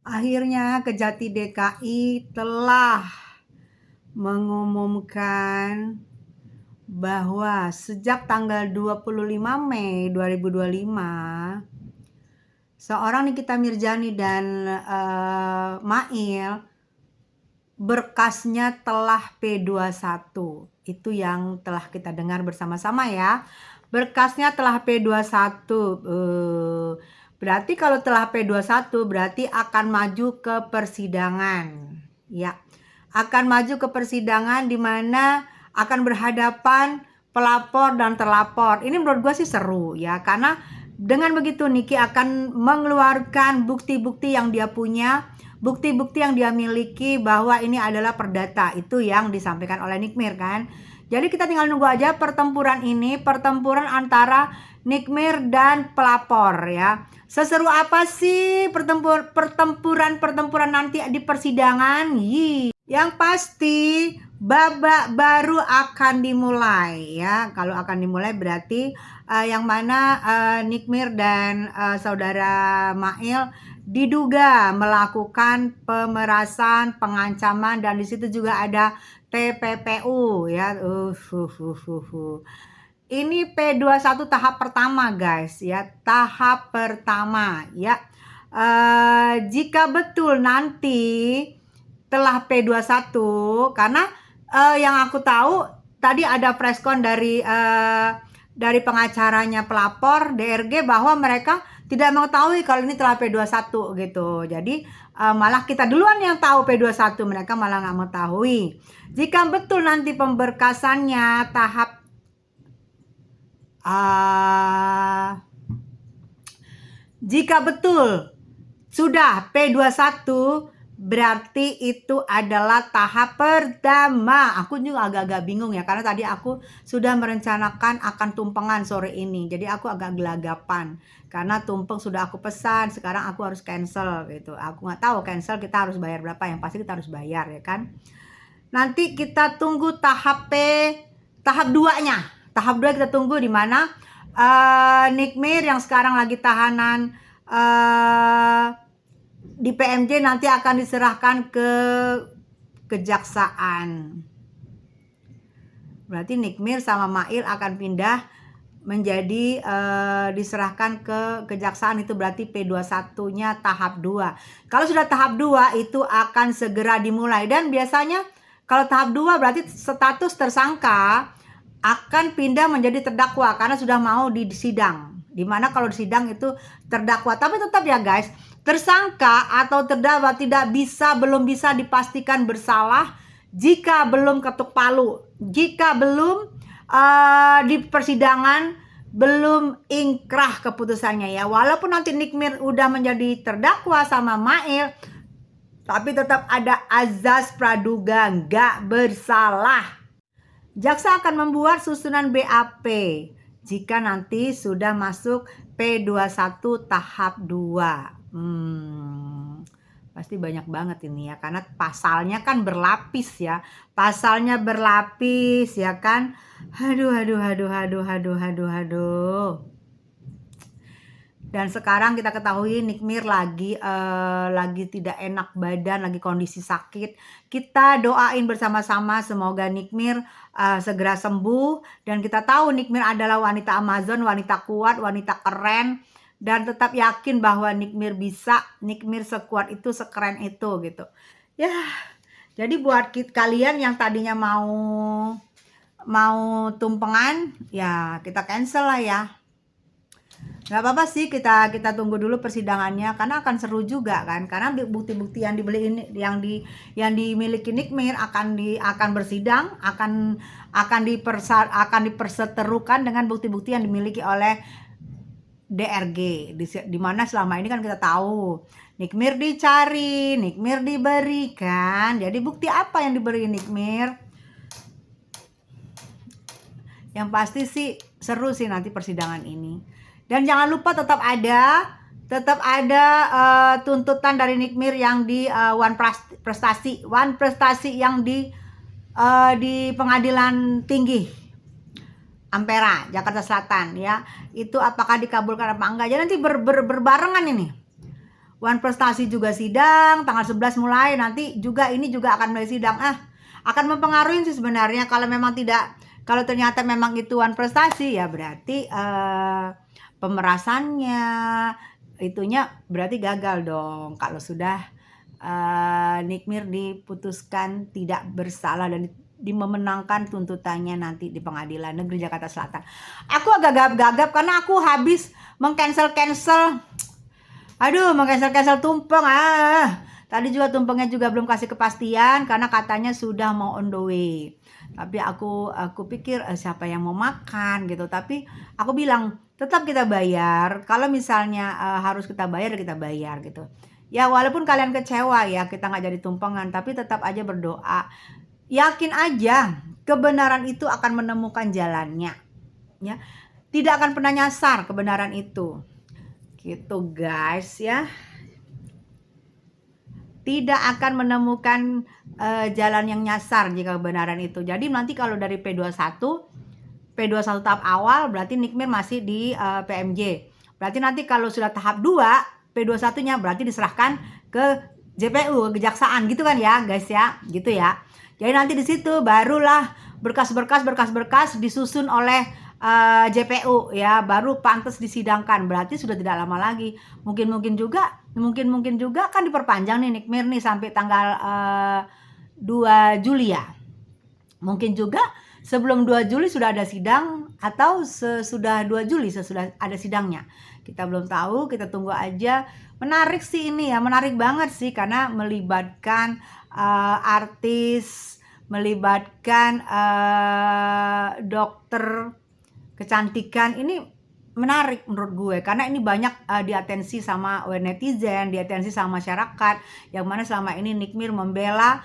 Akhirnya Kejati DKI telah mengumumkan bahwa sejak tanggal 25 Mei 2025 seorang Nikita Mirzani dan Mail berkasnya telah P21. Itu yang telah kita dengar bersama-sama ya. Berkasnya telah P21. Berarti kalau telah P21 berarti akan maju ke persidangan. Ya. Akan maju ke persidangan di mana akan berhadapan pelapor dan terlapor. Ini menurut gue sih seru ya, karena dengan begitu Niki akan mengeluarkan bukti-bukti yang dia punya, bukti-bukti yang dia miliki bahwa ini adalah perdata. Itu yang disampaikan oleh Nikmir kan. Jadi kita tinggal nunggu aja pertempuran ini, pertempuran antara Nikmir dan pelapor ya. Seseru apa sih pertempuran nanti di persidangan? Yang pasti babak baru akan dimulai ya. Kalau akan dimulai berarti yang mana Nikmir dan saudara Mail diduga melakukan pemerasan, pengancaman, dan di situ juga ada TPPU ya. Ini P21 tahap pertama guys ya, tahap pertama ya. Jika betul nanti telah P21, karena yang aku tahu tadi ada preskon dari pengacaranya pelapor DRG bahwa mereka tidak mengetahui kalau ini telah P21 gitu. Jadi malah kita duluan yang tahu P21, mereka malah nggak mengetahui. Jika betul nanti pemberkasannya tahap jika betul sudah P21 berarti itu adalah tahap pertama. Aku juga agak-agak bingung ya, karena tadi aku sudah merencanakan akan tumpengan sore ini. Jadi aku agak gelagapan karena tumpeng sudah aku pesan, sekarang aku harus cancel gitu. Aku nggak tahu cancel kita harus bayar berapa, yang pasti kita harus bayar ya kan. Nanti kita tunggu tahap 2-nya. Tahap 2 kita tunggu di mana Nikmir yang sekarang lagi tahanan di PMJ nanti akan diserahkan ke kejaksaan. Berarti Nikmir sama Mail akan pindah menjadi diserahkan ke kejaksaan. Itu berarti P21-nya tahap 2. Kalau sudah tahap 2 itu akan segera dimulai, dan biasanya kalau tahap 2 berarti status tersangka akan pindah menjadi terdakwa karena sudah mau disidang. Dimana kalau disidang itu terdakwa, tapi tetap ya guys, tersangka atau terdakwa belum bisa dipastikan bersalah jika belum ketuk palu, jika belum di persidangan belum ingkrah keputusannya ya. Walaupun nanti Nikmir udah menjadi terdakwa sama Mail, tapi tetap ada azas praduga nggak bersalah. Jaksa akan membuat susunan BAP jika nanti sudah masuk P21 tahap 2. Pasti banyak banget ini ya, karena pasalnya kan berlapis ya. Pasalnya berlapis ya kan. Aduh. Dan sekarang kita ketahui Nikmir lagi tidak enak badan, lagi kondisi sakit. Kita doain bersama-sama semoga Nikmir segera sembuh, dan kita tahu Nikmir adalah wanita Amazon, wanita kuat, wanita keren, dan tetap yakin bahwa Nikmir bisa, Nikmir sekuat itu, sekeren itu gitu. Ya, jadi buat kalian yang tadinya mau tumpengan, ya kita cancel lah ya. Nggak apa-apa sih, kita tunggu dulu persidangannya karena akan seru juga kan, karena bukti-bukti yang dibeli ini yang dimiliki Nikmir akan bersidang, akan diperseterukan dengan bukti-bukti yang dimiliki oleh DRG, di mana selama ini kan kita tahu Nikmir dicari, Nikmir diberikan. Jadi bukti apa yang diberi Nikmir? Yang pasti sih seru sih nanti persidangan ini. Dan jangan lupa tetap ada tuntutan dari Nikmir yang di One Prestasi yang di Pengadilan Tinggi Ampera Jakarta Selatan ya. Itu apakah dikabulkan apa enggak? Jadi nanti berbarengan ini. Wan Prestasi juga sidang tanggal 11 mulai, nanti juga ini juga akan mulai sidang. Akan mempengaruhi sih sebenarnya kalau memang tidak, kalau ternyata memang itu Wan Prestasi ya berarti pemerasannya itunya berarti gagal dong. Kalau sudah Nikmir diputuskan tidak bersalah dan memenangkan tuntutannya nanti di Pengadilan Negeri Jakarta Selatan. Aku agak gagap-gagap karena aku habis mengcancel tumpeng. Tadi juga tumpengnya juga belum kasih kepastian karena katanya sudah mau on the way. Tapi aku pikir siapa yang mau makan gitu. Tapi aku bilang tetap kita bayar. Kalau misalnya harus kita bayar gitu. Ya walaupun kalian kecewa ya kita nggak jadi tumpengan, tapi tetap aja berdoa. Yakin aja kebenaran itu akan menemukan jalannya. Ya, tidak akan pernah nyasar kebenaran itu. Gitu guys ya. Tidak akan menemukan jalan yang nyasar jika kebenaran itu. Jadi nanti kalau dari P21 tahap awal berarti Nikmir masih di PMJ. Berarti nanti kalau sudah tahap 2 P21-nya berarti diserahkan ke JPU, kejaksaan gitu kan ya guys ya, gitu ya. Jadi nanti di situ barulah berkas-berkas disusun oleh JPU ya, baru pantas disidangkan. Berarti sudah tidak lama lagi. Mungkin juga kan diperpanjang nih Nikmir nih sampai tanggal 2 Juli ya. Mungkin juga sebelum 2 Juli sudah ada sidang atau sesudah 2 Juli sesudah ada sidangnya. Kita belum tahu, kita tunggu aja. Menarik sih ini ya, menarik banget sih karena melibatkan artis, melibatkan dokter kecantikan. Ini menarik menurut gue karena ini banyak diatensi sama netizen, diatensi sama masyarakat, yang mana selama ini Nikmir membela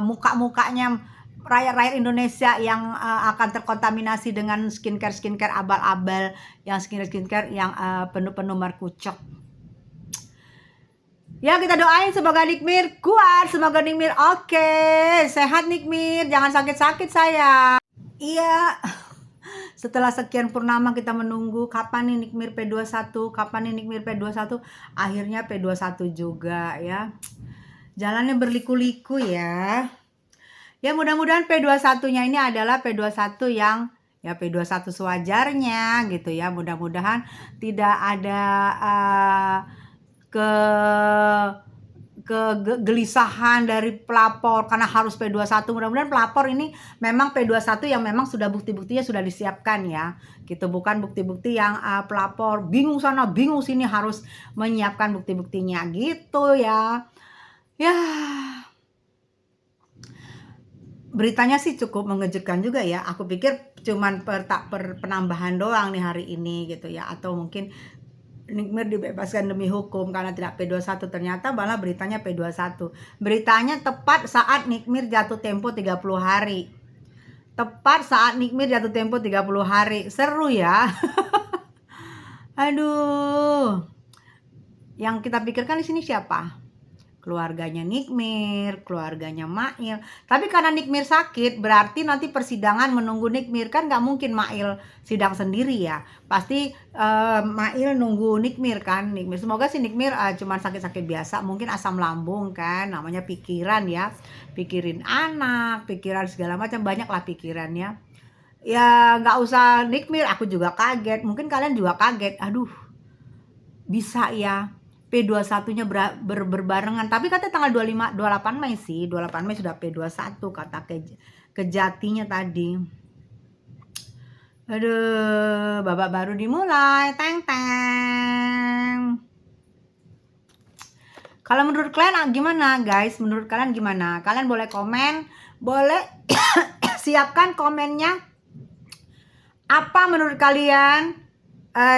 muka-mukanya rakyat Indonesia yang akan terkontaminasi dengan skincare abal-abal, yang skincare yang penuh merkucok. Ya kita doain semoga Nikmir kuat, semoga Nikmir oke, sehat Nikmir, jangan sakit-sakit sayang. Iya. Setelah sekian purnama kita menunggu kapan nih Nikmir P21, akhirnya P21 juga ya. Jalannya berliku-liku ya. Ya mudah-mudahan P21-nya ini adalah P21 yang ya P21 sewajarnya gitu ya. Mudah-mudahan tidak ada kegelisahan dari pelapor karena harus P21. Mudah-mudahan pelapor ini memang P21 yang memang sudah bukti-buktinya sudah disiapkan ya. Gitu, bukan bukti-bukti yang pelapor bingung sana bingung sini harus menyiapkan bukti-buktinya gitu ya. Ya. Beritanya sih cukup mengejutkan juga ya. Aku pikir cuman penambahan doang nih hari ini gitu ya, atau mungkin Nikmir dibebaskan demi hukum karena tidak P21, ternyata malah beritanya P21. Beritanya tepat saat Nikmir jatuh tempo 30 hari. Tepat saat Nikmir jatuh tempo 30 hari. Seru ya. Aduh. Yang kita pikirkan di sini siapa? Keluarganya Nikmir, keluarganya Mail. Tapi karena Nikmir sakit, berarti nanti persidangan menunggu Nikmir. Kan nggak mungkin Mail sidang sendiri ya. Pasti Mail nunggu Nikmir kan. Nikmir, semoga sih Nikmir cuma sakit-sakit biasa. Mungkin asam lambung kan, namanya pikiran ya. Pikirin anak, pikiran segala macam, banyak lah pikirannya. Ya nggak usah Nikmir, aku juga kaget. Mungkin kalian juga kaget. Aduh, bisa ya P21-nya berbarengan. Tapi katanya tanggal 28 Mei sih. 28 Mei sudah P21 kata Kejatinya tadi. Aduh, babak baru dimulai. Teng teng. Kalau menurut kalian gimana guys? Menurut kalian gimana? Kalian boleh komen, boleh siapkan komennya. Apa menurut kalian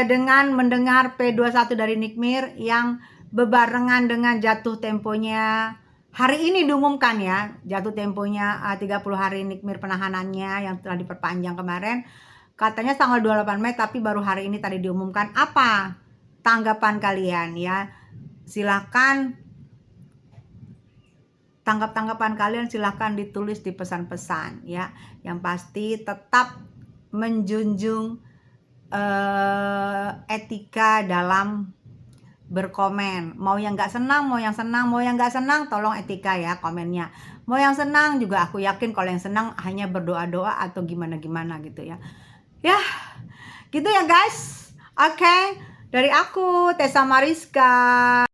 dengan mendengar P21 dari Nikmir yang bebarengan dengan jatuh temponya hari ini diumumkan ya, jatuh temponya 30 hari Nikmir penahanannya yang telah diperpanjang kemarin, katanya tanggal 28 Mei tapi baru hari ini tadi diumumkan. Apa tanggapan kalian ya? Silahkan tanggapan kalian silahkan ditulis di pesan-pesan ya. Yang pasti tetap menjunjung etika dalam berkomen. Mau yang nggak senang, mau yang senang, mau yang nggak senang, tolong etika ya komennya. Mau yang senang juga aku yakin kalau yang senang hanya berdoa-doa atau gimana-gimana gitu ya. Ya, gitu ya guys. Oke, dari aku Tessa Mariska.